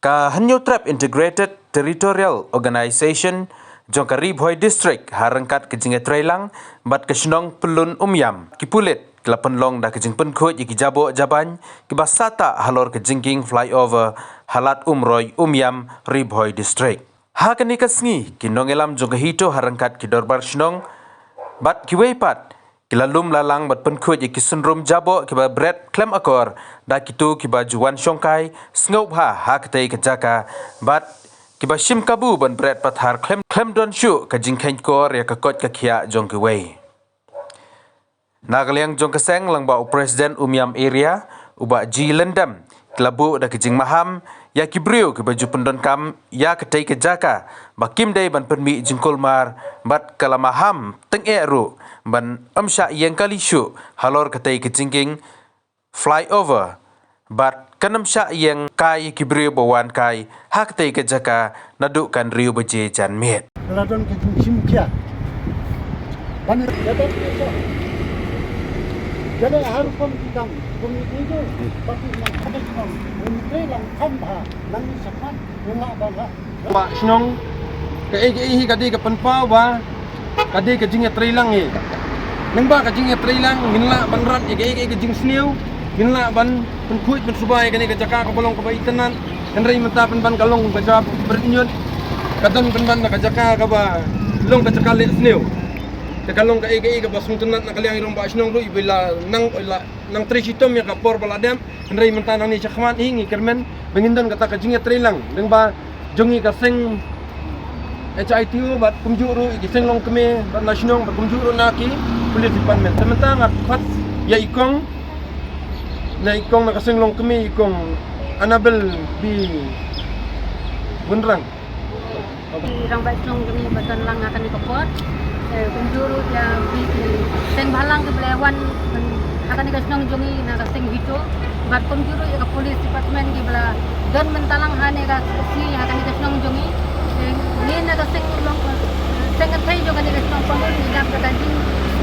Ka Hanyo Trap Integrated Territorial Organization jong ka Ribhoy District harangkat ke jinge Trailang bat ke Shnong Pelun Umyam kipulit kelapenlong dah ke jing penkhut iki jabo jaban ke basata halor ke jingking flyover halat Umroy Umyam Ribhoy District. Ha kani kasngi kinongelam jong ka hito harangkat ki dorbar Shnong bat kiweipat kilalum lalang bat penkhut iki sunrum jabo kiba bret klem akor da kitu kiba juan syongkai sngup ha ketai ke jaka bat kiba shim kabu ban bret pathar klem don shu ka jingkhain kor ya ka kot ka khia jong ke wei nagaliang jong ka seng lang ba president Umyam area uba ji lendam klabu da ke jing maham ya kibriu ke baju pendon kam ya ketai ke jaka bakim dai ban penmi jingkol mar bat kala maham teng eru ban amsha yang kali shu halor ketai ke jingking flyover bat kanam sya yang kai kibriu bawan kai hak tai ke jaka nadukkan riu beje jan met ladon ke sim kia ban ladon ke jadi harus pemikang itu pasti nak ada senang ini lang kamba lang sekat ngak bala Pak Shnong ke egi kadi ke penpa ba kadi ke jinge Trailang ni nang ba ke jinge Trailang minla banrat egi ke jing sniu minla ban penkuit ben subai kani ke jaka ke bolong ke baitenan henry menta ban kalong ke jab bernyut kadon ban ke jaka ke ba long ke jaka le sniu ke kalong ke egi ke basung tenat nak kaliang irong Pak Shnong ru ibila nang trisitom ya ka por baladem henry menta nang ni chakman hingi kermen bengindon kata ke jinge Trailang nang ba jongi ka seng HITU bat kumjuru giseng long keme bat nasional bat kumjuru naki police department sementara ngakat ya ikong na ikong nakaseng long keme ikong Anabel bi bunrang irang bat long keme batan lang akan dikopot kumjuru ya bi seng balang ke belewan akan dikasnong jongi nakaseng hito bat kumjuru ya ke police department di bela dan mentalang hane ka sini akan dikasnong jongi ni na kasing long sengat thai jo kan kasnong pangol ni dam ka jing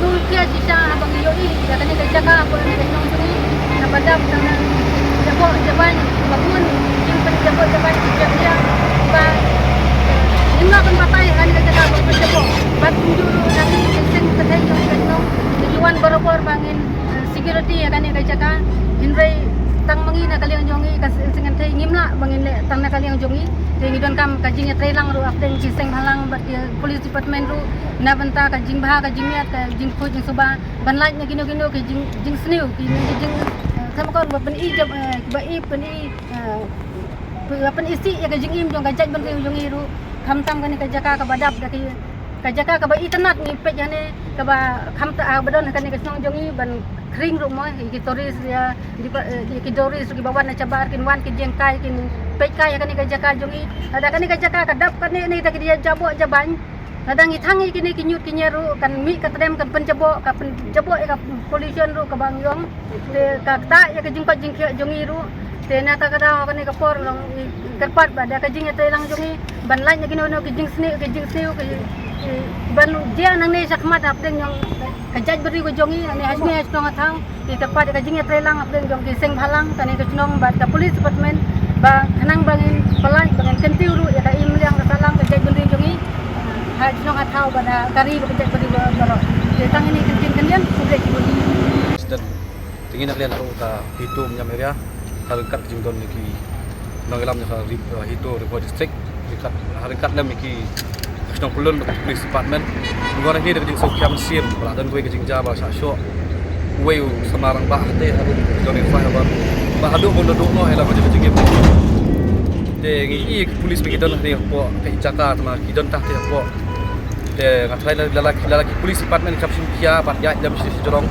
dul kia sisa abang yo i akan dikajaka ko ni kasnong jongi na padam sana jabo jaban bangun jing pen jabo jaban dia ba lima kan papai kan dikajaka ko jabo bat juru nanti sing thai jo kasnong tujuan borobor bangin security akan dikajaka hinrei tang mangina kaliang jongi kasengan thai ngimla bangin le tang na kaliang jongi te ngidon kam kajingnya Trailang ru apdeng ciseng halang bat police department ru na banta kajing bah kajing miat kajing ko jing suba ban laj na gino ke jing sniu ki jing sama kon ban i jab ba i pen i pen isi ya kajing im jong kajaj ban ke jongi ru kham tam kan kajaka ka badap da ki kajaka ka ba i tenat ni pe jane ka ba kham ta badon kan ke snong jongi ban kring ru mo ki toris ya di ki doris ki bawan na cabar kin wan ki jengkai kin pekai kani ka jaka jongi ada kani ka jaka kadap kani ni tak dia jabo jaban ada ngithangi kini kinyut kinyeru kan mi ka tadem kan penjabo ka penjabo ka polisian ru ka bangyong te ka ta ya ka jingpa jingkia jongi ru te na ta kada kani ka por long kerpat bada ka jing Trailang jongi ban lain kini no ki jing sniu ban dia nang ni sakmat apdeng yang kajaj beri ko jongi ani hasmi hasnong athang ki kerpat ka jing Trailang apdeng jong ki seng halang kani ka snong bat ka police department ba kanang bangin palai bangin kentiu ru ya ka imliang ka salang ka jai bendri jongi ha jong athau bada kari ba jai bendri baro de tang ini kentin sudah dibudi dan tingin nak lihat ka hitu nya area harkat jingdon niki nongelam nya ka hitu Ribhoy district dekat harkat lam niki Shnong Pelun police department luar ni dekat jing Sokiam Sim bala dan gue ke jing Jaba sa syok weu Semarang bah te haru joni fa ba bahadu pun duduk no hela macam jing te ngi polis begidon ni po pe jaka tama kidon tah te po te ngatai lalaki polis department kap sim kia bat ya jam si jorong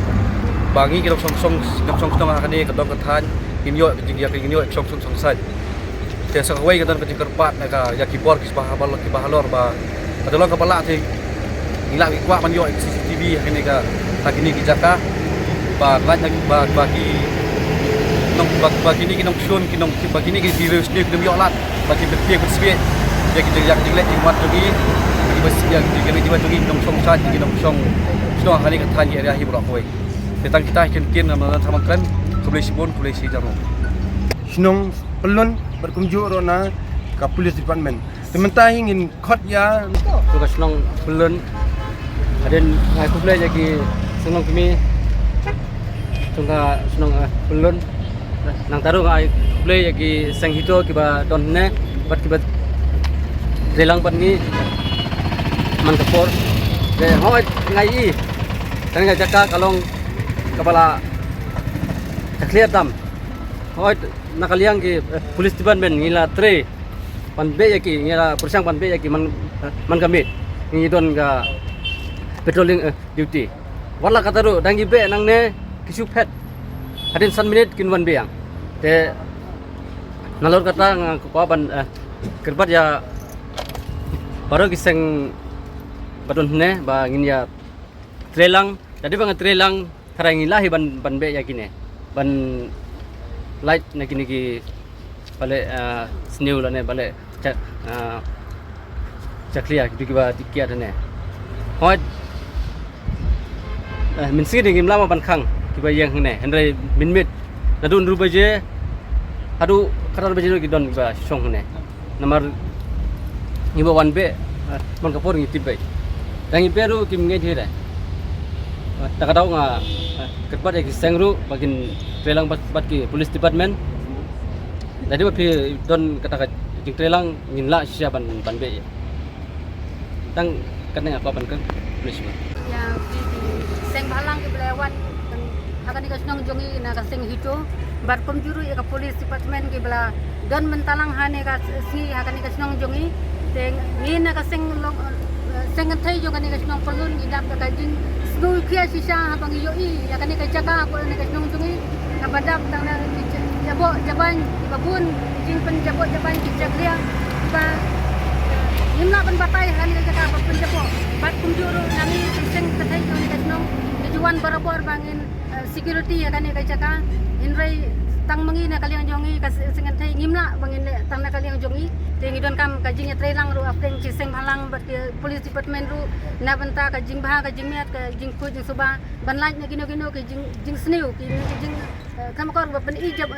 bangi kita song tengah kani kedong kethan inyo jing ya inyo song sai te sakawai kedon ke kerpat ka ya kibor kis bahalor ba kadang kepala te ila kwa man yo CCTV kini ka kini ki jaka ba laj ba bagi bagi ni kinong shun kinong bagi ni ki virus ni kinong yo lat bagi betie bersbet ya kita jak jelek di mat lagi di besi yang di kini jiwa tungi kinong song sa kinong song song hari ka than area hi bro koi tetang kita kin nama sama kan kepolisian jarum Senong pelun berkunjung rona ke polis department. Sementara ingin kot ya Juga senang belum. Ada ngai kublai jadi senang kami. Juga senang belum. Nang taruh ngai kublai jadi seng hito kiba don ne. Bat kiba relang bat ni man kapor. De hoi ngai i. Dan ngai jaka kalong kepala clear dam. Hoi nakaliang ki polis department ngila tre pan be yaki ngila persang pan be yaki man kamit ngi don ga patrolling duty wala kataru dangi be nang ne kisu pet hadin san minute kin wan be yang te nalor kata ko ban kerbat ya baru kiseng badon ne ba ngin ya trelang jadi bang trelang karang ilahi ban be yakine ban light na kiniki balik snew lah ne balik caklia kiba tikia ne hoi min sigi dingim lama ban khang kiba yang ne hendrai min mit nadun ru baje adu karar baje ki don kiba song ne namar ngiba wan be man kapor ngi tibai dangi peru kim nge thira takadau nga kerbat ki sengru bagin trelang bat ki police department jadi bapi don kata jing trelang nginla sia ban be tang kan apa ban kan police ya seng balang ke belawan akan dikasnong jongi na kaseng hito bat komjuru ya ka police department ke bela don mentalang hane ka si akan dikasnong jongi teng ngina kaseng seng thai jongan dikasnong pelun ngidap ka jing snu kia sisa abang yoi akan dikajaka ko dikasnong jongi kabadap tang jabok jaban babun jing pen jabok jaban kicakria ba nimla ban batai hani ka pen jabok bat kumjuru nami seng kathai jong kasnong tujuan barabor bangin security akan kajaka inrai tang mangi na kaliang jongi ka sengan thai ngimla bangin tang na kaliang jongi tengi don kam kajing trelang ru afdeng kiseng halang bat police department ru na banta kajing bah kajing miat kajing ku jing suba ban laj na gino ke jing sneu ki jing kamakor ba pen ijab